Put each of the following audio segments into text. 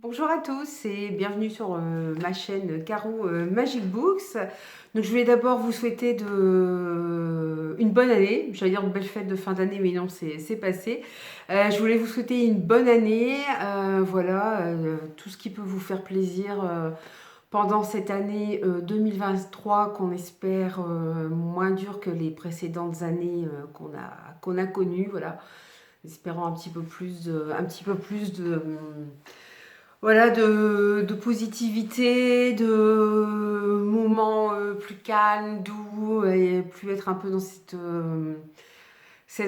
Bonjour à tous et bienvenue sur ma chaîne Caro Magic Books. Donc je voulais d'abord vous souhaiter une bonne année. J'allais dire une belle fête de fin d'année, mais non, c'est passé. Je voulais vous souhaiter une bonne année. Tout ce qui peut vous faire plaisir pendant cette année 2023 qu'on espère moins dure que les précédentes années qu'on a connues. Voilà, espérant un petit peu plus de voilà, de positivité, de moments plus calmes, doux, et plus être un peu dans cette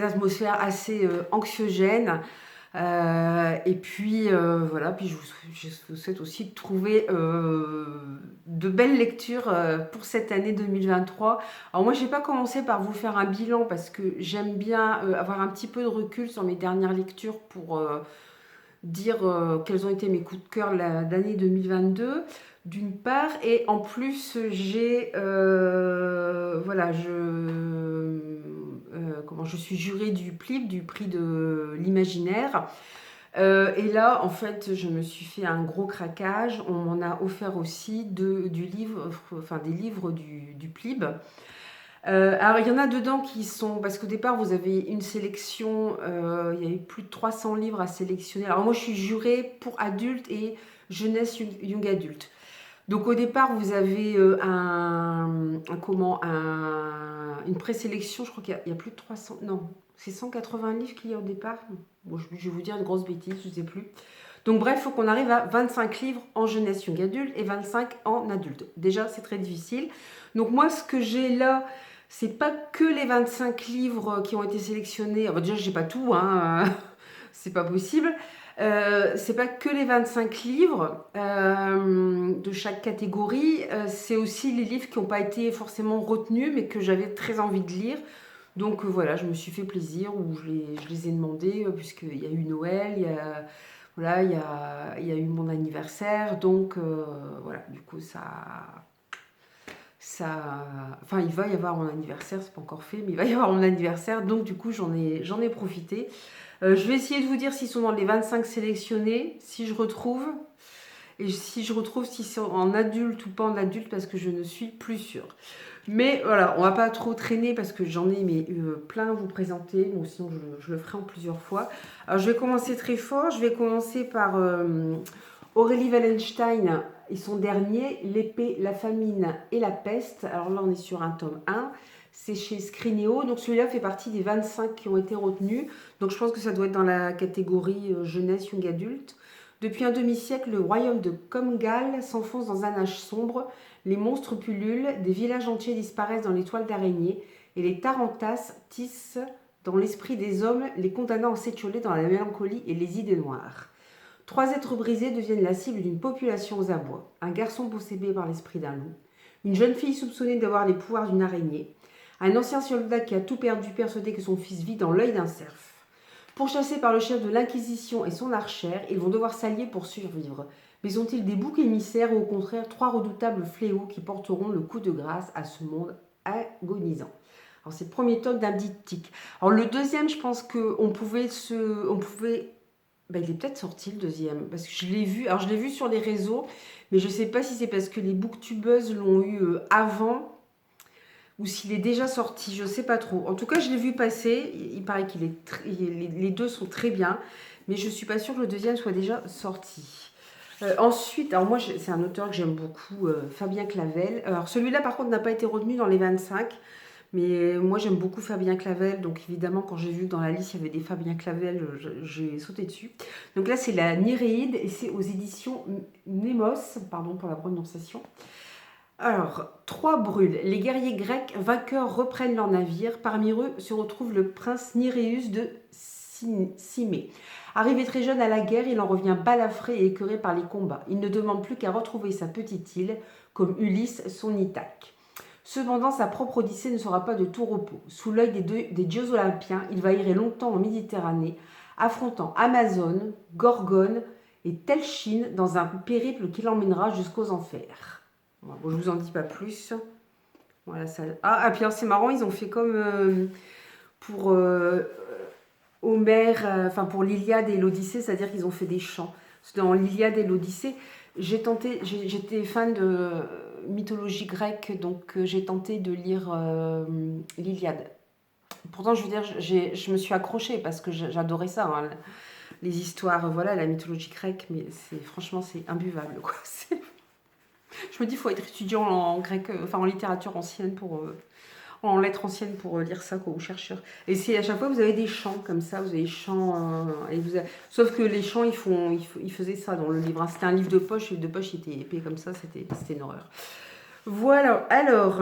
atmosphère assez anxiogène. Puis je vous souhaite aussi de trouver de belles lectures pour cette année 2023. Alors moi, je n'ai pas commencé par vous faire un bilan parce que j'aime bien avoir un petit peu de recul sur mes dernières lectures pour dire quels ont été mes coups de cœur l'année 2022 d'une part, et en plus j'ai je suis jurée du PLIB, du prix de l'imaginaire. Et là, en fait, je me suis fait un gros craquage. On m'en a offert aussi des livres du PLIB. Alors, il y en a dedans qui sont... Parce qu'au départ, vous avez une sélection, il y avait plus de 300 livres à sélectionner. Alors, moi, je suis jurée pour adultes et jeunesse young adulte. Donc, au départ, vous avez une présélection. Je crois qu'il y a plus de 300... Non, c'est 180 livres qu'il y a au départ. Bon, je vais vous dire une grosse bêtise, je ne sais plus. Donc, bref, il faut qu'on arrive à 25 livres en jeunesse young adulte et 25 en adulte. Déjà, c'est très difficile. Donc, moi, ce que j'ai là... C'est pas que les 25 livres qui ont été sélectionnés. Enfin, déjà, j'ai pas tout, hein, c'est pas possible. C'est pas que les 25 livres de chaque catégorie. C'est aussi les livres qui n'ont pas été forcément retenus, mais que j'avais très envie de lire. Donc voilà, je me suis fait plaisir, ou je les ai demandés, puisqu'il y a eu Noël, il y a eu mon anniversaire. Donc voilà, du coup, il va y avoir mon anniversaire, c'est pas encore fait, mais il va y avoir mon anniversaire, donc du coup j'en ai profité. Je vais essayer de vous dire s'ils sont dans les 25 sélectionnés, si je retrouve, et si je retrouve si c'est en adulte ou pas en adulte, parce que je ne suis plus sûre. Mais voilà, on va pas trop traîner parce que j'en ai plein à vous présenter, donc sinon je le ferai en plusieurs fois. Alors je vais commencer très fort, je vais commencer par Aurélie Wallenstein et son dernier, L'épée, la famine et la peste. Alors là, on est sur un tome 1. C'est chez Scrinéo. Donc celui-là fait partie des 25 qui ont été retenus. Donc je pense que ça doit être dans la catégorie jeunesse, young adulte. Depuis un demi-siècle, le royaume de Comgal s'enfonce dans un âge sombre. Les monstres pullulent, des villages entiers disparaissent dans les toiles d'araignée et les tarantas tissent dans l'esprit des hommes, les condamnant à s'étioler dans la mélancolie et les idées noires. 3 êtres brisés deviennent la cible d'une population aux abois. Un garçon possédé par l'esprit d'un loup, une jeune fille soupçonnée d'avoir les pouvoirs d'une araignée, un ancien soldat qui a tout perdu persuadé que son fils vit dans l'œil d'un cerf. Pourchassés par le chef de l'Inquisition et son archère, ils vont devoir s'allier pour survivre. Mais sont-ils des boucs émissaires ou au contraire 3 redoutables fléaux qui porteront le coup de grâce à ce monde agonisant? Alors c'est le premier tome d'un diptyque. Alors le deuxième, je pense qu'on pouvait il est peut-être sorti le deuxième, parce que je l'ai vu. Alors je l'ai vu sur les réseaux, mais je ne sais pas si c'est parce que les booktubeuses l'ont eu avant ou s'il est déjà sorti, je ne sais pas trop. En tout cas, je l'ai vu passer. Il paraît les deux sont très bien, mais je ne suis pas sûre que le deuxième soit déjà sorti. Ensuite, alors moi, c'est un auteur que j'aime beaucoup, Fabien Clavel. Alors celui-là, par contre, n'a pas été retenu dans les 25. Mais moi, j'aime beaucoup Fabien Clavel. Donc, évidemment, quand j'ai vu que dans la liste, il y avait des Fabien Clavel, j'ai sauté dessus. Donc là, c'est la Néréide et c'est aux éditions Nemos. Pardon pour la prononciation. Alors, 3 brûlent. Les guerriers grecs vainqueurs reprennent leur navire. Parmi eux se retrouve le prince Niréus de Cimée. Arrivé très jeune à la guerre, il en revient balafré et écœuré par les combats. Il ne demande plus qu'à retrouver sa petite île, comme Ulysse son Ithaque. Cependant, sa propre Odyssée ne sera pas de tout repos. Sous l'œil des dieux olympiens, il va errer longtemps en Méditerranée, affrontant Amazone, Gorgone et Telchine dans un périple qui l'emmènera jusqu'aux enfers. Bon, je ne vous en dis pas plus. Voilà, ça... Ah, et puis c'est marrant, ils ont fait comme pour Homère, pour l'Iliade et l'Odyssée, c'est-à-dire qu'ils ont fait des chants. dans l'Iliade et l'Odyssée. J'étais fan de mythologie grecque, donc j'ai tenté de lire l'Iliade. Pourtant, je veux dire, je me suis accrochée parce que j'adorais ça, hein, les histoires, voilà, la mythologie grecque, mais franchement, c'est imbuvable, quoi. Je me dis, il faut être étudiant en grec, enfin en littérature ancienne en lettres anciennes pour lire ça, quoi, ou chercheur. Et c'est à chaque fois, vous avez des chants comme ça, vous avez des chants, sauf que les chants, ils faisaient ça dans le livre, hein. C'était un livre de poche, et le livre de poche, il était épais comme ça, c'était une horreur. Voilà, alors,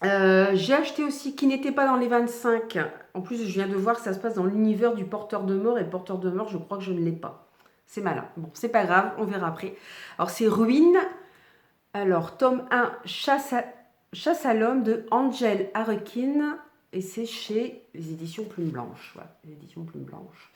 j'ai acheté aussi, qui n'était pas dans les 25, en plus je viens de voir que ça se passe dans l'univers du porteur de mort, et le porteur de mort, je crois que je ne l'ai pas. C'est malin. Bon, c'est pas grave, on verra après. Alors, c'est Ruine. Alors, tome 1, Chasse à l'homme de Angel Harlequin, et c'est chez les éditions Plume Blanche. Voilà, les éditions Plume Blanche.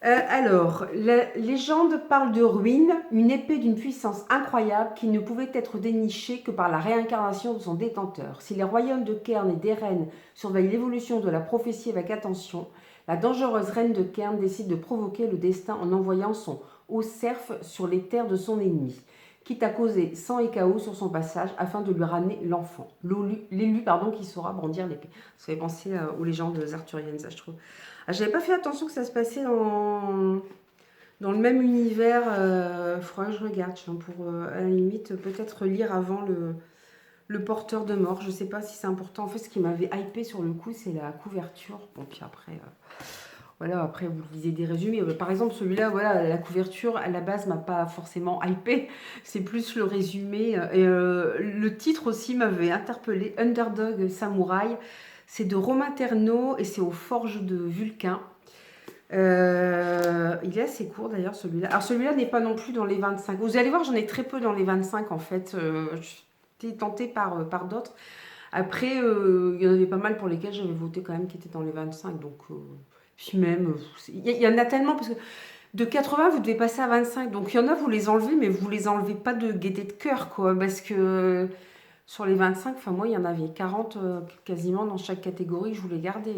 Alors, la légende parle de Ruine, une épée d'une puissance incroyable qui ne pouvait être dénichée que par la réincarnation de son détenteur. Si les royaumes de Cairn et d'Eren surveillent l'évolution de la prophétie avec attention, la dangereuse reine de Cairn décide de provoquer le destin en envoyant son haut cerf sur les terres de son ennemi, quitte à causer sang et chaos sur son passage afin de lui ramener l'enfant, l'élu qui saura brandir l'épée. Ça fait penser aux légendes arthuriennes, ça je trouve. Ah, j'avais pas fait attention que ça se passait dans le même univers. Il faudra que je regarde, pour à la limite peut-être lire avant le porteur de mort. Je sais pas si c'est important. En fait, ce qui m'avait hypé sur le coup, c'est la couverture. Bon, puis après... Voilà, après vous lisez des résumés. Par exemple, celui-là, voilà, la couverture à la base m'a pas forcément hypé. C'est plus le résumé. Et le titre aussi m'avait interpellé. Underdog Samouraï. C'est de Romain Terneau et c'est aux Forges de Vulcain. Il est assez court d'ailleurs celui-là. Alors celui-là n'est pas non plus dans les 25. Vous allez voir, j'en ai très peu dans les 25 en fait. J'étais tentée par d'autres. Après, il y en avait pas mal pour lesquels j'avais voté quand même qui étaient dans les 25. Donc... Puis même, il y en a tellement, parce que de 80, vous devez passer à 25. Donc il y en a, vous les enlevez, mais vous les enlevez pas de gaieté de cœur, quoi. Parce que sur les 25, enfin moi, il y en avait 40 quasiment dans chaque catégorie, je voulais garder.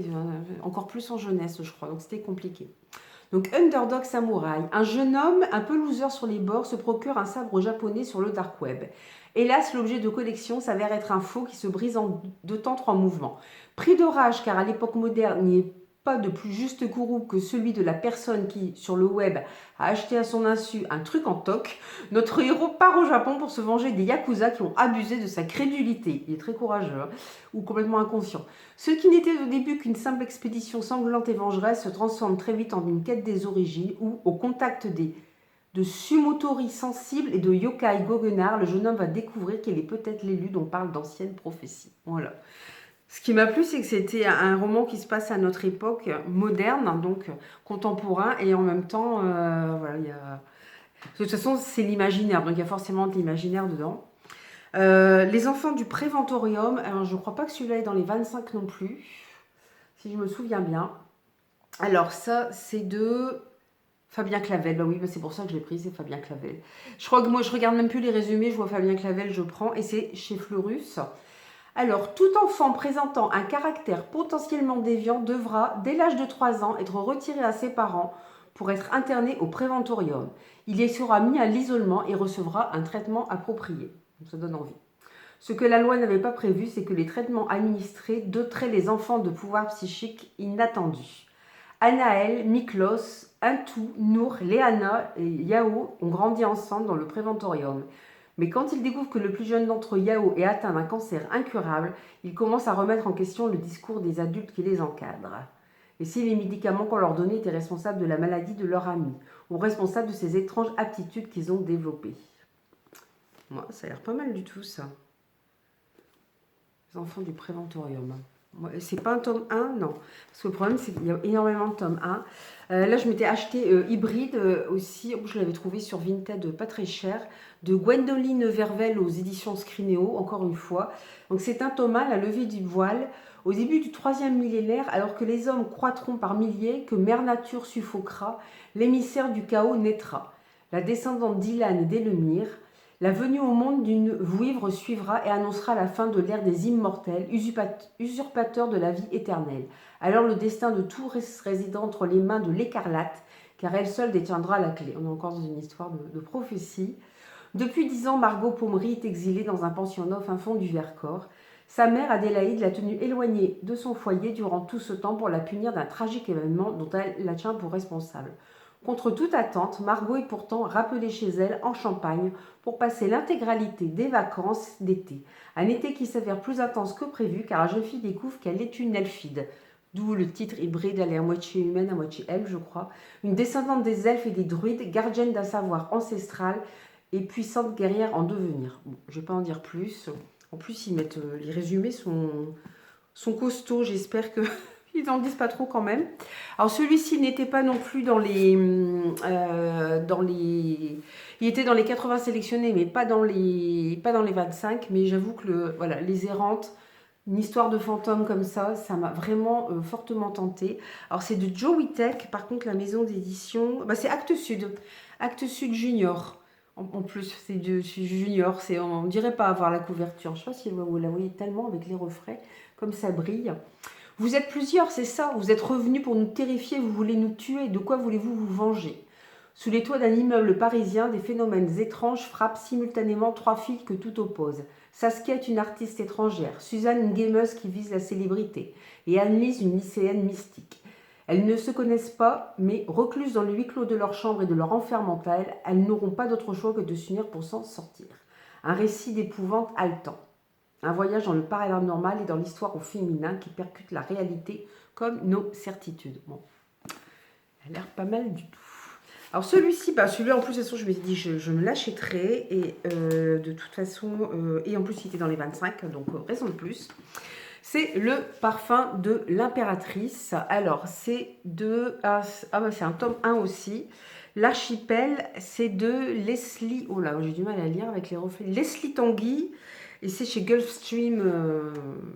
Encore plus en jeunesse, je crois. Donc c'était compliqué. Donc Underdog Samouraï. Un jeune homme, un peu loser sur les bords, se procure un sabre japonais sur le dark web. Hélas, l'objet de collection s'avère être un faux qui se brise en 2 temps 3 mouvements. Pris de rage, car à l'époque moderne, il n'y est pas de plus juste gourou que celui de la personne qui, sur le web, a acheté à son insu un truc en toc, notre héros part au Japon pour se venger des Yakuza qui ont abusé de sa crédulité. Il est très courageux, hein, ou complètement inconscient. Ce qui n'était au début qu'une simple expédition sanglante et vengeresse se transforme très vite en une quête des origines où, au contact de sumotori sensibles et de yokai goguenards, le jeune homme va découvrir qu'il est peut-être l'élu dont parlent d'anciennes prophéties. Voilà. Ce qui m'a plu, c'est que c'était un roman qui se passe à notre époque moderne, donc contemporain, et en même temps, voilà, il y a... De toute façon, c'est l'imaginaire, donc il y a forcément de l'imaginaire dedans. Les enfants du Préventorium, alors je ne crois pas que celui-là est dans les 25 non plus, si je me souviens bien. Alors ça, c'est de Fabien Clavel. Bah oui, bah c'est pour ça que je l'ai pris, c'est Fabien Clavel. Je crois que moi, je regarde même plus les résumés, je vois Fabien Clavel, je prends, et c'est chez Fleurus. Alors, tout enfant présentant un caractère potentiellement déviant devra, dès l'âge de 3 ans, être retiré à ses parents pour être interné au préventorium. Il y sera mis à l'isolement et recevra un traitement approprié. Ça donne envie. Ce que la loi n'avait pas prévu, c'est que les traitements administrés doteraient les enfants de pouvoirs psychiques inattendus. Anaël, Miklos, Intou, Nour, Léana et Yao ont grandi ensemble dans le préventorium. Mais quand ils découvrent que le plus jeune d'entre eux, Yao, est atteint d'un cancer incurable, ils commencent à remettre en question le discours des adultes qui les encadrent. Et si les médicaments qu'on leur donnait étaient responsables de la maladie de leur ami, ou responsables de ces étranges aptitudes qu'ils ont développées. Moi, ça a l'air pas mal du tout, ça. Les enfants du préventorium. C'est pas un tome 1, non. Parce que le problème, c'est qu'il y a énormément de tomes 1. Là, je m'étais acheté Hybride aussi. Je l'avais trouvé sur Vinted, pas très cher. De Gwendoline Vervel aux éditions Scrinéo, encore une fois. Donc, c'est un tome 1, La levée du voile. Au début du 3e millénaire, alors que les hommes croîtront par milliers, que Mère Nature suffoquera, l'émissaire du chaos naîtra. La descendante d'Ilan et d'Elemir. La venue au monde d'une vouivre suivra et annoncera la fin de l'ère des immortels, usurpateurs de la vie éternelle. Alors le destin de tout réside entre les mains de l'écarlate, car elle seule détiendra la clé. On est encore dans une histoire de prophétie. Depuis 10 ans, Margot Pommery est exilée dans un pensionnat au fin fond du Vercors. Sa mère, Adélaïde, l'a tenue éloignée de son foyer durant tout ce temps pour la punir d'un tragique événement dont elle la tient pour responsable. Contre toute attente, Margot est pourtant rappelée chez elle en Champagne pour passer l'intégralité des vacances d'été. Un été qui s'avère plus intense que prévu car la jeune fille découvre qu'elle est une elfide. D'où le titre hybride, elle est à moitié humaine, à moitié elfe, je crois. Une descendante des elfes et des druides, gardienne d'un savoir ancestral et puissante guerrière en devenir. Bon, je ne vais pas en dire plus. En plus, ils mettent les résumés sont costauds. J'espère que ils n'en disent pas trop quand même. Alors celui-ci n'était pas non plus dans les, il était dans les 80 sélectionnés, mais pas dans les 25. Mais j'avoue que voilà, les errantes, une histoire de fantôme comme ça m'a vraiment fortement tentée. Alors c'est de Joe Witek, par contre la maison d'édition, bah, c'est Actes Sud Junior. En plus, c'est Junior, on ne dirait pas avoir la couverture. Je ne sais pas si vous la voyez tellement avec les reflets, comme ça brille. Vous êtes plusieurs, c'est ça. Vous êtes revenus pour nous terrifier, vous voulez nous tuer. De quoi voulez-vous vous venger? Sous les toits d'un immeuble parisien, des phénomènes étranges frappent simultanément 3 filles que tout oppose. Saskia est une artiste étrangère, Suzanne une gameuse qui vise la célébrité, et Annelise une lycéenne mystique. Elles ne se connaissent pas, mais recluses dans le huis clos de leur chambre et de leur enfer mental, elles n'auront pas d'autre choix que de s'unir pour s'en sortir. Un récit d'épouvante haletant. Un voyage dans le paranormal et dans l'histoire au féminin qui percute la réalité comme nos certitudes. Bon, ça a l'air pas mal du tout. Alors celui-ci, celui-là en plus, de toute façon, je me suis dit, je me l'achèterai. Et de toute façon, et en plus, il était dans les 25, donc raison de plus. C'est le parfum de l'impératrice. Alors, c'est de... c'est un tome 1 aussi. L'archipel, c'est de Leslie... Oh là, j'ai du mal à lire avec les reflets. Leslie Tanguy. Et c'est chez Gulfstream,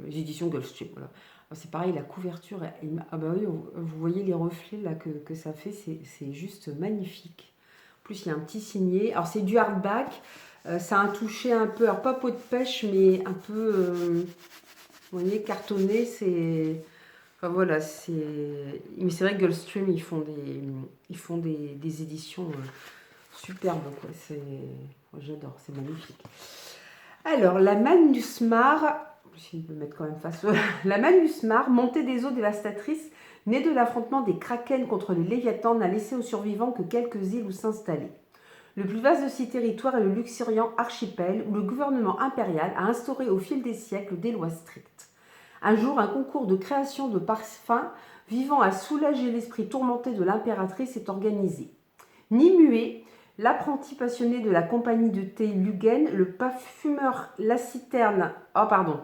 les éditions Gulfstream. Voilà. C'est pareil, la couverture... oui, vous voyez les reflets là que ça fait. C'est juste magnifique. En plus, il y a un petit signet. Alors, c'est du hardback. Ça a un toucher un peu... Alors, pas peau de pêche, mais un peu... vous voyez, cartonné, c'est... Enfin voilà, c'est... Mais c'est vrai que Gulfstream, ils font des éditions superbes, quoi. J'adore, c'est magnifique. Alors, la Manusmar... Je vais mettre quand même face... La Manusmar, montée des eaux dévastatrices, née de l'affrontement des Kraken contre les Léviathans, n'a laissé aux survivants que quelques îles où s'installer. Le plus vaste de ces territoires est le luxuriant archipel où le gouvernement impérial a instauré au fil des siècles des lois strictes. Un jour, un concours de création de parfums visant à soulager l'esprit tourmenté de l'impératrice est organisé. Nimue, l'apprenti passionné de la compagnie de thé Luguen, le parfumeur Laciterne... Oh pardon,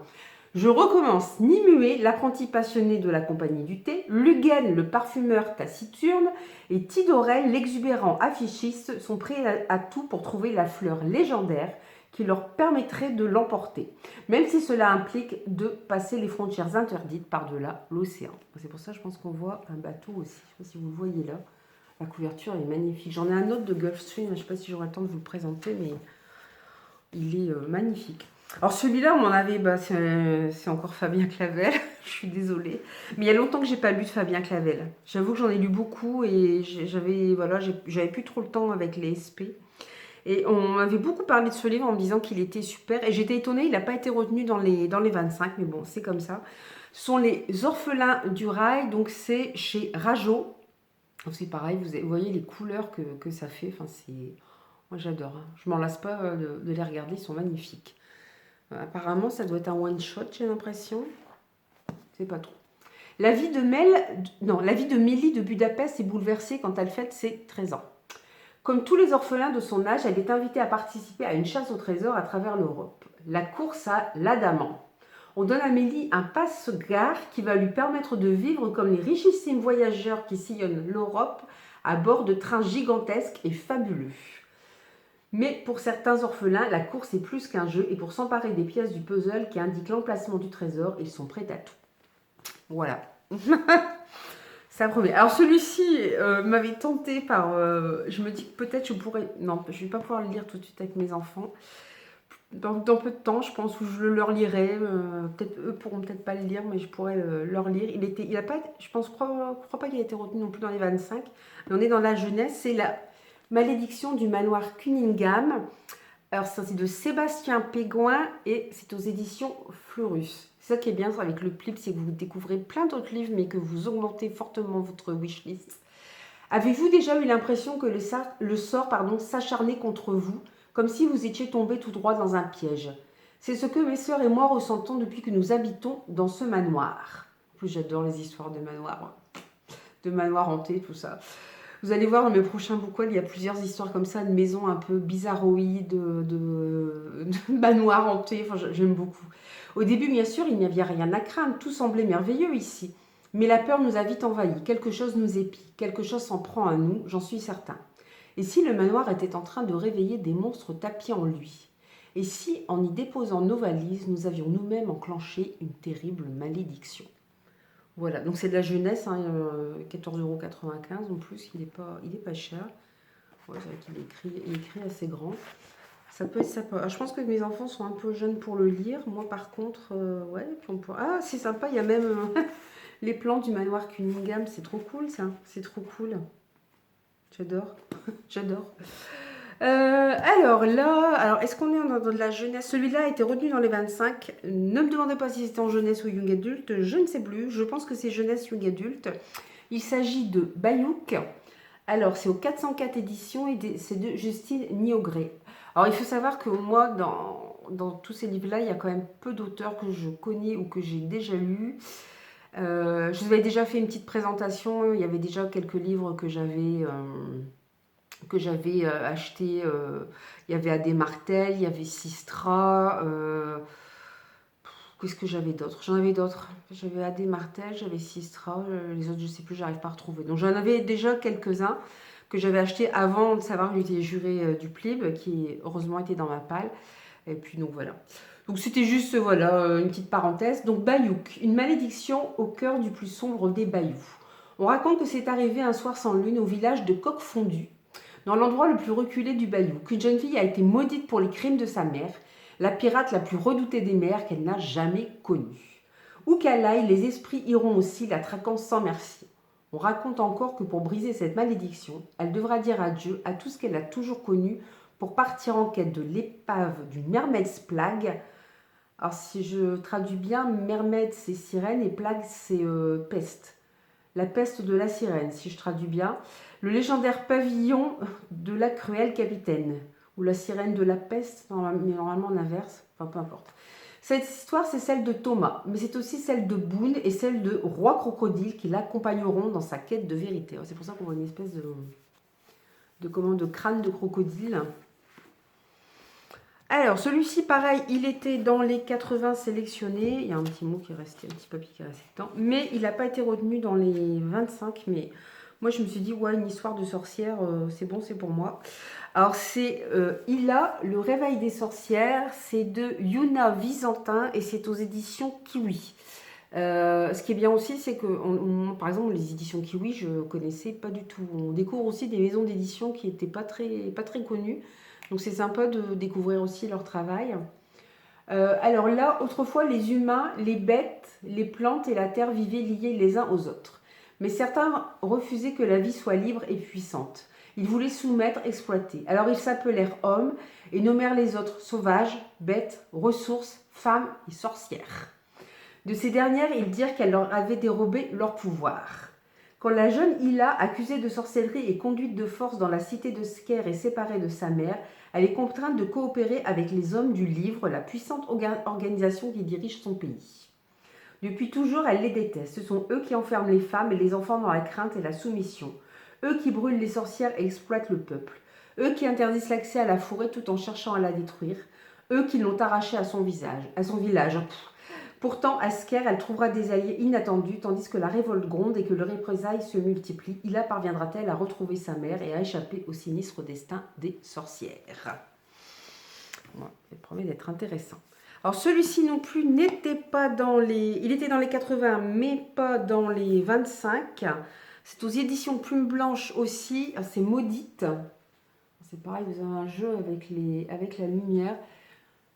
je recommence. Nimue, l'apprenti passionné de la compagnie du thé, Luguen, le parfumeur taciturne, et Tidorel, l'exubérant affichiste, sont prêts à tout pour trouver la fleur légendaire qui leur permettrait de l'emporter, même si cela implique de passer les frontières interdites par-delà l'océan. C'est pour ça que je pense qu'on voit un bateau aussi. Je ne sais pas si vous le voyez là. La couverture est magnifique. J'en ai un autre de Gulfstream, je ne sais pas si j'aurai le temps de vous le présenter, mais il est magnifique. Alors celui-là, on m'en avait, c'est encore Fabien Clavel, je suis désolée. Mais il y a longtemps que j'ai pas lu de Fabien Clavel. J'avoue que j'en ai lu beaucoup et j'avais plus trop le temps avec les SP. Et on m'avait beaucoup parlé de ce livre en me disant qu'il était super. Et j'étais étonnée, il n'a pas été retenu dans les 25, mais bon, c'est comme ça. Ce sont les Orphelins du Rail, donc c'est chez Rajo. C'est pareil, vous voyez les couleurs que ça fait. Enfin, moi j'adore. Hein. Je m'en lasse pas de les regarder, ils sont magnifiques. Apparemment, ça doit être un one-shot, j'ai l'impression. C'est pas trop. La vie de Mélie de Budapest est bouleversée quand elle fête ses 13 ans. Comme tous les orphelins de son âge, elle est invitée à participer à une chasse au trésor à travers l'Europe. La course à l'Adamant. On donne à Mélie un passe-gare qui va lui permettre de vivre comme les richissimes voyageurs qui sillonnent l'Europe à bord de trains gigantesques et fabuleux. Mais pour certains orphelins, la course est plus qu'un jeu et pour s'emparer des pièces du puzzle qui indiquent l'emplacement du trésor, ils sont prêts à tout. Voilà. Ça promet. Alors celui-ci m'avait tenté par... je me dis que peut-être je pourrais... Non, je ne vais pas pouvoir le lire tout de suite avec mes enfants. dans peu de temps, je pense, où je le leur lirai. Peut-être eux pourront peut-être pas le lire, mais je pourrais leur lire. Il a pas, je pense, crois pas qu'il a été retenu non plus dans les 25. Mais on est dans la jeunesse. C'est la malédiction du manoir Cunningham. Alors ça, c'est de Sébastien Pégoin et c'est aux éditions Fleurus. C'est ça qui est bien avec le Plip, c'est que vous découvrez plein d'autres livres, mais que vous augmentez fortement votre wishlist. Avez-vous déjà eu l'impression que le sort s'acharnait contre vous, comme si vous étiez tombé tout droit dans un piège? C'est ce que mes sœurs et moi ressentons depuis que nous habitons dans ce manoir. En plus, j'adore les histoires de manoirs hantés, tout ça. Vous allez voir dans mes prochains bouquins, il y a plusieurs histoires comme ça, de maisons un peu bizarroïdes, de manoirs hantés, enfin j'aime beaucoup. Au début, bien sûr, il n'y avait rien à craindre, tout semblait merveilleux ici. Mais la peur nous a vite envahis, quelque chose nous épie, quelque chose s'en prend à nous, j'en suis certain. Et si le manoir était en train de réveiller des monstres tapis en lui? Et si, en y déposant nos valises, nous avions nous-mêmes enclenché une terrible malédiction? Voilà, donc c'est de la jeunesse, hein, 14,95 € en plus, il est pas cher. Ouais, c'est vrai qu'il est écrit assez grand. Ça peut être sympa. Ah, je pense que mes enfants sont un peu jeunes pour le lire. Moi, par contre, ouais. Ah, c'est sympa, il y a même les plans du manoir Cunningham. C'est trop cool, ça. C'est trop cool. J'adore. J'adore. Alors là, est-ce qu'on est dans de la jeunesse? Celui-là a été retenu dans les 25. Ne me demandez pas si c'était en jeunesse ou young adulte. Je ne sais plus. Je pense que c'est jeunesse young adulte. Il s'agit de Bayouk. Alors, c'est aux 404 éditions et c'est de Justine Niogré. Alors, il faut savoir que moi, dans tous ces livres-là, il y a quand même peu d'auteurs que je connais ou que j'ai déjà lus. Je vous avais déjà fait une petite présentation. Il y avait déjà quelques livres que j'avais achetés. Il y avait Adé Martel, il y avait Sistra. Qu'est-ce que j'avais d'autre? J'en avais d'autres. J'avais Adé Martel, j'avais Sistra. Les autres, je ne sais plus, j'arrive pas à retrouver. Donc, j'en avais déjà quelques-uns que j'avais achetés avant de savoir que j'étais jurée du Plib, qui heureusement était dans ma palle. Et puis, donc voilà. Donc, c'était juste, voilà, une petite parenthèse. Donc, Bayouk, une malédiction au cœur du plus sombre des bayous. On raconte que c'est arrivé un soir sans lune au village de Coq-Fondu, dans l'endroit le plus reculé du bayou, qu'une jeune fille a été maudite pour les crimes de sa mère, la pirate la plus redoutée des mers qu'elle n'a jamais connue. Où qu'elle aille, les esprits iront aussi, la traquant sans merci. On raconte encore que pour briser cette malédiction, elle devra dire adieu à tout ce qu'elle a toujours connu pour partir en quête de l'épave du Mermaid's Plague. Alors si je traduis bien, Mermaid c'est sirène et Plague c'est peste. La peste de la sirène, si je traduis bien. Le légendaire pavillon de la cruelle capitaine. Ou la sirène de la peste, mais normalement l'inverse, enfin peu importe. Cette histoire, c'est celle de Thomas, mais c'est aussi celle de Boone et celle de Roi Crocodile qui l'accompagneront dans sa quête de vérité. C'est pour ça qu'on voit une espèce de crâne de crocodile. Alors, celui-ci, pareil, il était dans les 80 sélectionnés. Il y a un petit mot qui est resté, un petit papier qui est resté dedans. Mais il n'a pas été retenu dans les 25. Mais moi, je me suis dit, ouais, une histoire de sorcière, c'est bon, c'est pour moi. Alors, c'est Ila, le réveil des sorcières. C'est de Yuna Visantin et c'est aux éditions Kiwi. Ce qui est bien aussi, c'est que, par exemple, les éditions Kiwi, je ne connaissais pas du tout. On découvre aussi des maisons d'édition qui n'étaient pas très connues. Donc c'est sympa de découvrir aussi leur travail. Alors là, autrefois, les humains, les bêtes, les plantes et la terre vivaient liés les uns aux autres. Mais certains refusaient que la vie soit libre et puissante. Ils voulaient soumettre, exploiter. Alors ils s'appelèrent hommes et nommèrent les autres sauvages, bêtes, ressources, femmes et sorcières. De ces dernières, ils dirent qu'elles leur avaient dérobé leur pouvoir. Quand la jeune Ila, accusée de sorcellerie et conduite de force dans la cité de Sker, est séparée de sa mère, elle est contrainte de coopérer avec les hommes du livre, la puissante organisation qui dirige son pays. Depuis toujours, elle les déteste. Ce sont eux qui enferment les femmes et les enfants dans la crainte et la soumission. Eux qui brûlent les sorcières et exploitent le peuple. Eux qui interdisent l'accès à la forêt tout en cherchant à la détruire. Eux qui l'ont arrachée à son village. Pourtant, à Sker, elle trouvera des alliés inattendus, tandis que la révolte gronde et que les représailles se multiplient. Ila parviendra-t-elle à retrouver sa mère et à échapper au sinistre destin des sorcières? Ouais, il promet d'être intéressant. Alors celui-ci non plus n'était pas dans les... Il était dans les 80, mais pas dans les 25. C'est aux éditions Plume Blanche aussi. C'est Maudite. C'est pareil, vous avez un jeu avec la lumière.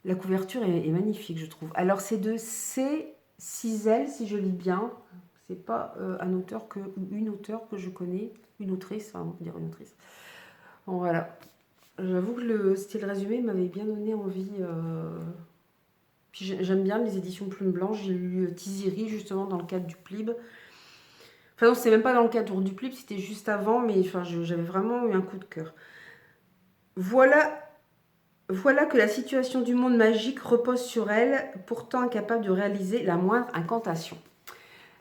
La couverture est magnifique, je trouve. Alors, c'est de C. Cizel, si je lis bien. C'est pas un auteur ou une auteure que je connais. Une autrice, enfin, on peut dire une autrice. Bon, voilà. J'avoue que le style résumé m'avait bien donné envie. Puis j'aime bien les éditions Plume Blanche. J'ai lu Tiziri, justement, dans le cadre du Plib. Enfin, non, c'était même pas dans le cadre du Plib, c'était juste avant, mais enfin, j'avais vraiment eu un coup de cœur. Voilà que la situation du monde magique repose sur elle, pourtant incapable de réaliser la moindre incantation.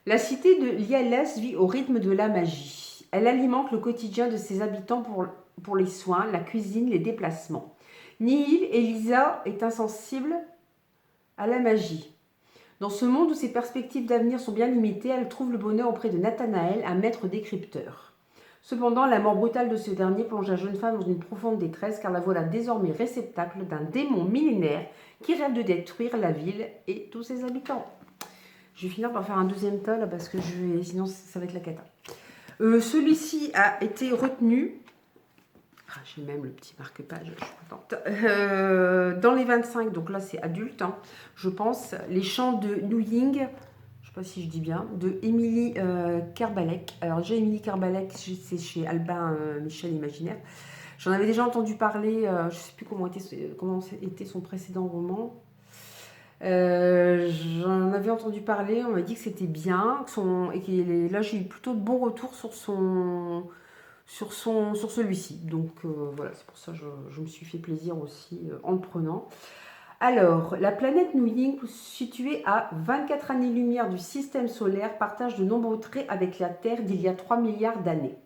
La cité de Lialas vit au rythme de la magie. Elle alimente le quotidien de ses habitants pour les soins, la cuisine, les déplacements. Nihil, Elisa, est insensible à la magie. Dans ce monde où ses perspectives d'avenir sont bien limitées, elle trouve le bonheur auprès de Nathanaël, un maître décrypteur. Cependant, la mort brutale de ce dernier plonge la jeune femme dans une profonde détresse car la voilà désormais réceptacle d'un démon millénaire qui rêve de détruire la ville et tous ses habitants. Je vais finir par faire un deuxième tome parce que sinon ça va être la cata. Celui-ci a été retenu. J'ai même le petit marque-page, je suis contente. Dans les 25, donc là c'est adulte, hein, je pense. Les chants de New Ying, je ne sais pas si je dis bien, de Émilie Kerbalek. Alors déjà Émilie Kerbalek, c'est chez Albin Michel Imaginaire. J'en avais déjà entendu parler, je ne sais plus comment était son précédent roman. J'en avais entendu parler, on m'a dit que c'était bien, et là j'ai eu plutôt de bons retours sur celui-ci. Donc voilà, c'est pour ça que je me suis fait plaisir aussi en le prenant. Alors, la planète New Ying, située à 24 années-lumière du système solaire, partage de nombreux traits avec la Terre d'il y a 3 milliards d'années.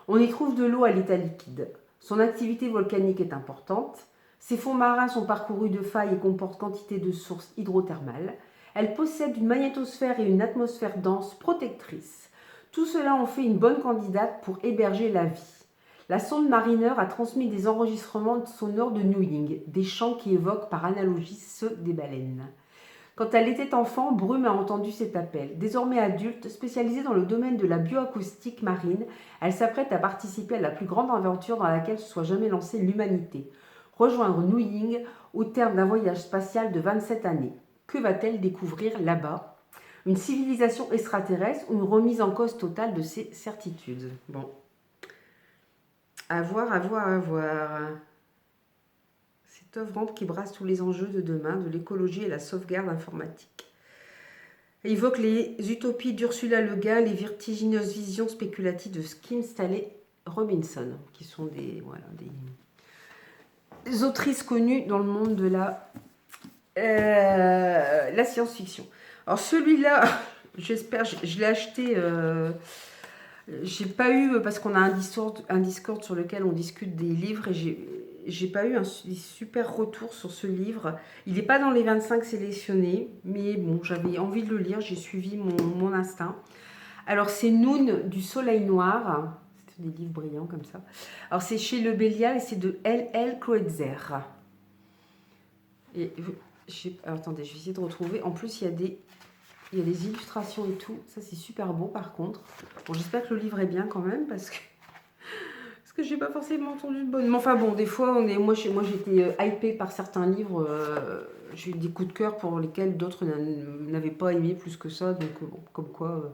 On y trouve de l'eau à l'état liquide. Son activité volcanique est importante. Ses fonds marins sont parcourus de failles et comportent quantité de sources hydrothermales. Elle possède une magnétosphère et une atmosphère dense protectrice. Tout cela en fait une bonne candidate pour héberger la vie. La sonde Mariner a transmis des enregistrements sonores de New Ying, des chants qui évoquent par analogie ceux des baleines. Quand elle était enfant, Brume a entendu cet appel. Désormais adulte, spécialisée dans le domaine de la bioacoustique marine, elle s'apprête à participer à la plus grande aventure dans laquelle se soit jamais lancée l'humanité. Rejoindre New Ying au terme d'un voyage spatial de 27 années. Que va-t-elle découvrir là-bas? Une civilisation extraterrestre ou une remise en cause totale de ses certitudes? Bon. À voir. Cette œuvre qui brasse tous les enjeux de demain, de l'écologie et la sauvegarde informatique. Elle évoque les utopies d'Ursula Le Guin, les vertigineuses visions spéculatives de Kim Stanley Robinson, qui sont des autrices connues dans le monde de la science-fiction. Alors celui-là, j'espère, je l'ai acheté... j'ai pas eu, parce qu'on a un Discord sur lequel on discute des livres, et j'ai pas eu des super retours sur ce livre. Il n'est pas dans les 25 sélectionnés, mais bon, j'avais envie de le lire, j'ai suivi mon instinct. Alors c'est Noon du Soleil Noir, c'est des livres brillants comme ça. Alors c'est chez Le Bélial et c'est de L.L. Kreutzer. Et alors, attendez, je vais essayer de retrouver. En plus, il y a des illustrations et tout. Ça, c'est super beau, par contre. Bon, j'espère que le livre est bien quand même, parce que j'ai pas forcément entendu de bonnes. Mais enfin, bon, des fois, moi j'étais hypée par certains livres. J'ai eu des coups de cœur pour lesquels d'autres n'avaient pas aimé plus que ça. Donc, bon, comme quoi,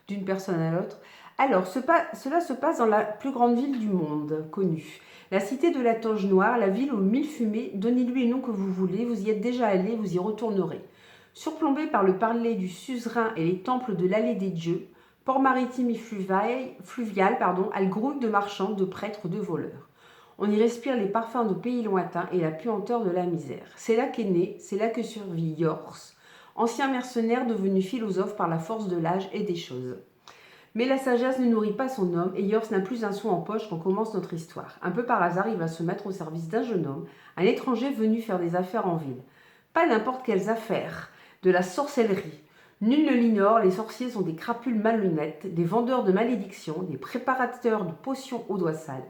d'une personne à l'autre. Alors, cela se passe dans la plus grande ville du monde, connue. La cité de la Toge Noire, la ville aux 1000 fumées. Donnez-lui le nom que vous voulez. Vous y êtes déjà allé, vous y retournerez. Surplombé par le parler du suzerain et les temples de l'allée des dieux, port maritime et fluvial, elle grouille de marchands, de prêtres, de voleurs. On y respire les parfums de pays lointains et la puanteur de la misère. C'est là qu'est né, c'est là que survit Yors, ancien mercenaire devenu philosophe par la force de l'âge et des choses. Mais la sagesse ne nourrit pas son homme et Yors n'a plus un sou en poche quand commence notre histoire. Un peu par hasard, il va se mettre au service d'un jeune homme, un étranger venu faire des affaires en ville. Pas n'importe quelles affaires, de la sorcellerie. Nul ne l'ignore, les sorciers sont des crapules malhonnêtes, des vendeurs de malédictions, des préparateurs de potions aux doigts sales.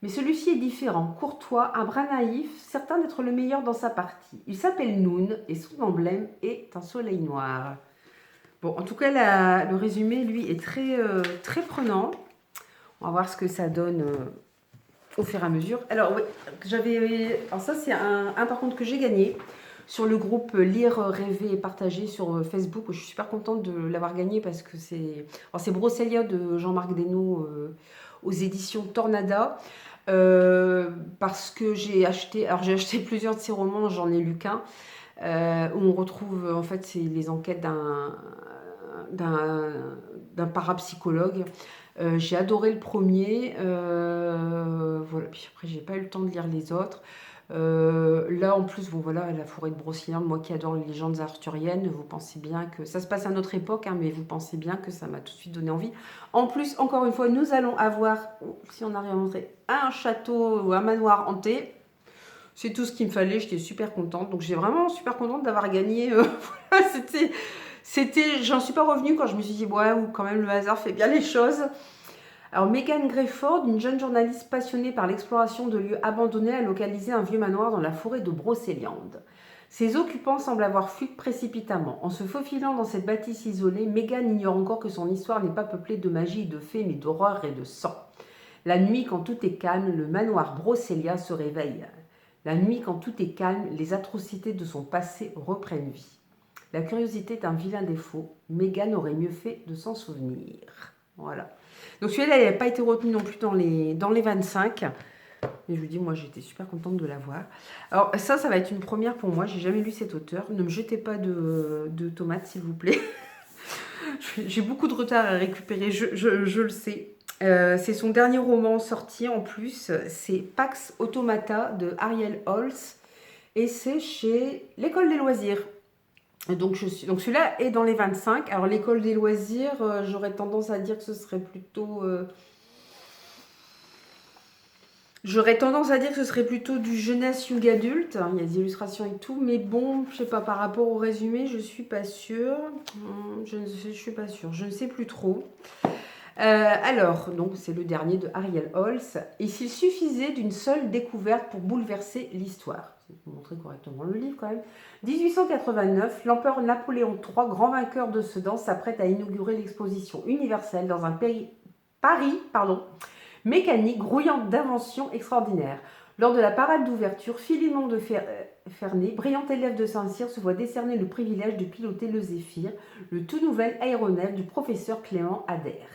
Mais celui-ci est différent, courtois, un brin naïf, certain d'être le meilleur dans sa partie. Il s'appelle Noon et son emblème est un soleil noir. Bon, en tout cas, le résumé, lui, est très prenant. On va voir ce que ça donne au fur et à mesure. Alors, oui, alors ça, c'est un par contre que j'ai gagné sur le groupe Lire, Rêver et Partager sur Facebook. Je suis super contente de l'avoir gagné parce que c'est Brocélia de Jean-Marc Desnos aux éditions Tornada. Parce que j'ai acheté plusieurs de ses romans, j'en ai lu qu'un, où on retrouve, en fait, c'est les enquêtes d'un parapsychologue. J'ai adoré le premier, voilà. Puis après, j'ai pas eu le temps de lire les autres. Là, en plus, bon voilà, la forêt de Brocéliande, moi qui adore les légendes arthuriennes, vous pensez bien que ça se passe à notre époque, hein, mais vous pensez bien que ça m'a tout de suite donné envie. En plus, encore une fois, nous allons avoir, si on arrive à montrer, un château ou un manoir hanté. C'est tout ce qu'il me fallait, j'étais super contente. Donc j'ai vraiment super contente d'avoir gagné. Voilà, j'en suis pas revenue quand je me suis dit, ouais, ou quand même le hasard fait bien les choses. Alors, Megan Greyford, une jeune journaliste passionnée par l'exploration de lieux abandonnés, a localisé un vieux manoir dans la forêt de Brocéliande. Ses occupants semblent avoir fui précipitamment. En se faufilant dans cette bâtisse isolée, Megan ignore encore que son histoire n'est pas peuplée de magie et de fées, mais d'horreur et de sang. La nuit, quand tout est calme, le manoir Brocélia se réveille. La nuit, quand tout est calme, les atrocités de son passé reprennent vie. La curiosité est un vilain défaut. Megan aurait mieux fait de s'en souvenir. Voilà. Donc celui-là, il n'a pas été retenu non plus dans les 25. Et je vous dis, moi, j'étais super contente de l'avoir. Alors ça va être une première pour moi. J'ai jamais lu cet auteur. Ne me jetez pas de tomates, s'il vous plaît. J'ai beaucoup de retard à récupérer, je le sais. C'est son dernier roman sorti en plus. C'est Pax Automata de Ariel Holz. Et c'est chez l'École des loisirs. Donc celui-là est dans les 25. Alors l'École des loisirs, j'aurais tendance à dire que ce serait plutôt... J'aurais tendance à dire que ce serait plutôt du jeunesse young adulte. Il y a des illustrations et tout, mais bon, je sais pas, par rapport au résumé, je suis pas sûre. Je suis pas sûre, je ne sais plus trop. Alors, donc c'est le dernier de Ariel Holz. Et s'il suffisait d'une seule découverte pour bouleverser l'histoire, je vais vous montrer correctement le livre quand même. 1889, l'empereur Napoléon III, grand vainqueur de Sedan, s'apprête à inaugurer l'exposition universelle dans un Paris mécanique, grouillante d'inventions extraordinaires. Lors de la parade d'ouverture, Philémon de Ferney, brillant élève de Saint-Cyr, se voit décerner le privilège de piloter le Zéphyr, le tout nouvel aéronef du professeur Clément Adair.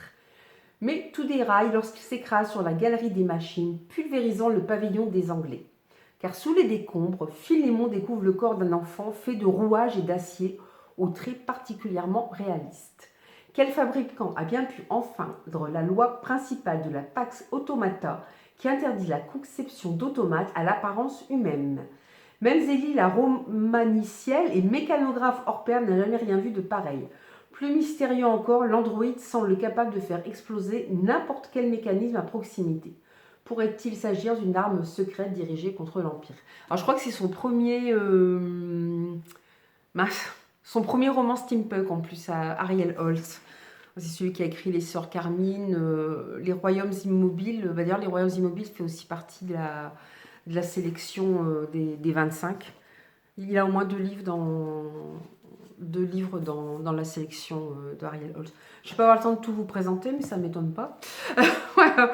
Mais tout déraille lorsqu'il s'écrase sur la galerie des machines, pulvérisant le pavillon des Anglais. Car sous les décombres, Philémon découvre le corps d'un enfant fait de rouage et d'acier, aux traits particulièrement réalistes. Quel fabricant a bien pu enfreindre la loi principale de la Pax Automata qui interdit la conception d'automates à l'apparence humaine? Même Zélie, la romanicielle et mécanographe hors pair, n'a jamais rien vu de pareil. Plus mystérieux encore, l'androïde semble capable de faire exploser n'importe quel mécanisme à proximité. Pourrait-il s'agir d'une arme secrète dirigée contre l'Empire? Alors je crois que c'est son premier... son premier roman steampunk en plus, à Ariel Holz. C'est celui qui a écrit Les Sœurs Carmine, Les Royaumes Immobiles. D'ailleurs, Les Royaumes Immobiles fait aussi partie de la sélection des 25. Il a au moins deux livres dans la sélection d'Ariel Holz. Je ne vais pas avoir le temps de tout vous présenter, mais ça ne m'étonne pas. Voilà.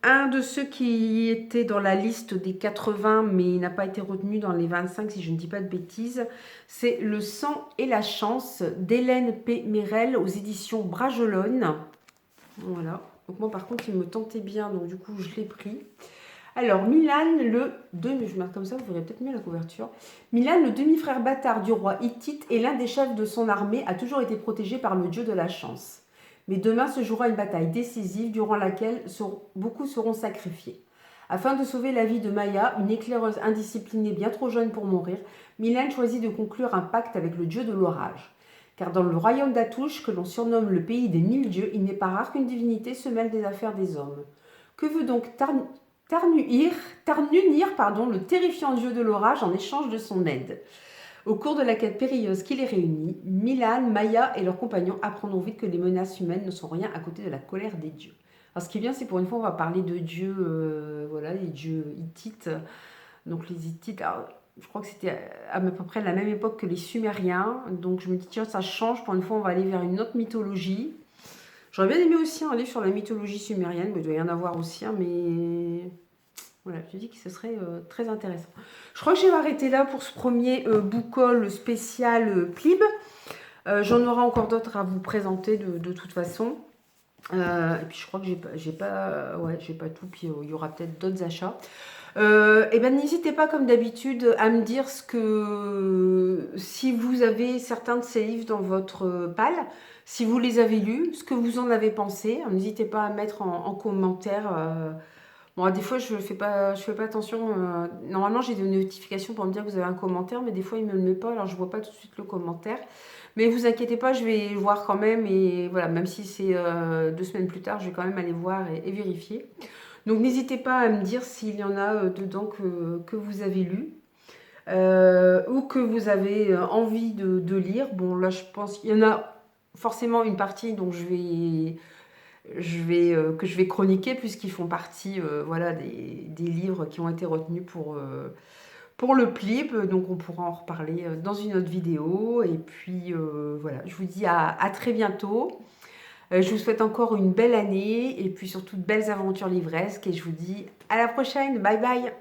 Un de ceux qui était dans la liste des 80, mais il n'a pas été retenu dans les 25, si je ne dis pas de bêtises, c'est Le sang et la chance d'Hélène P. Merel aux éditions Bragelonne. Voilà. Donc moi, par contre, il me tentait bien, donc du coup, je l'ai pris. Alors, Milan, le je marque comme ça, vous verrez peut-être mieux la couverture. Milan, le demi-frère bâtard du roi hittite et l'un des chefs de son armée, a toujours été protégé par le dieu de la chance. Mais demain se jouera une bataille décisive durant laquelle beaucoup seront sacrifiés. Afin de sauver la vie de Maya, une éclaireuse indisciplinée bien trop jeune pour mourir, Milan choisit de conclure un pacte avec le dieu de l'orage. Car dans le royaume d'Atouche, que l'on surnomme le pays des 1000 dieux, il n'est pas rare qu'une divinité se mêle des affaires des hommes. Que veut donc Tarnunir, le terrifiant dieu de l'orage en échange de son aide? Au cours de la quête périlleuse qui les réunit, Milan, Maya et leurs compagnons apprendront vite que les menaces humaines ne sont rien à côté de la colère des dieux. Alors ce qui est bien, c'est pour une fois, on va parler de dieux, les dieux hittites. Donc les hittites, alors, je crois que c'était à peu près la même époque que les Sumériens. Donc je me dis, tiens, ça change, pour une fois, on va aller vers une autre mythologie. J'aurais bien aimé aussi un livre sur la mythologie sumérienne, mais il doit y en avoir aussi, hein, mais voilà, je dis que ce serait très intéressant. Je crois que je vais m'arrêter là pour ce premier book haul spécial Plib. J'en aurai encore d'autres à vous présenter de toute façon. Et puis je crois que j'ai pas tout, puis il y aura peut-être d'autres achats. Et ben n'hésitez pas comme d'habitude à me dire si vous avez certains de ces livres dans votre palle, si vous les avez lus, ce que vous en avez pensé. N'hésitez pas à mettre en commentaire. Bon, des fois je fais pas attention. Normalement j'ai des notifications pour me dire que vous avez un commentaire, mais des fois il me le met pas, alors je vois pas tout de suite le commentaire. Mais vous inquiétez pas, je vais voir quand même, et voilà, même si c'est 2 semaines plus tard, je vais quand même aller voir et vérifier. Donc n'hésitez pas à me dire s'il y en a dedans que vous avez lu ou que vous avez envie de lire. Bon, là je pense qu'il y en a forcément une partie dont que je vais chroniquer, puisqu'ils font partie voilà, des livres qui ont été retenus pour le Plib. Donc on pourra en reparler dans une autre vidéo. Et puis voilà, je vous dis à très bientôt. Je vous souhaite encore une belle année et puis surtout de belles aventures livresques, et je vous dis à la prochaine. Bye bye.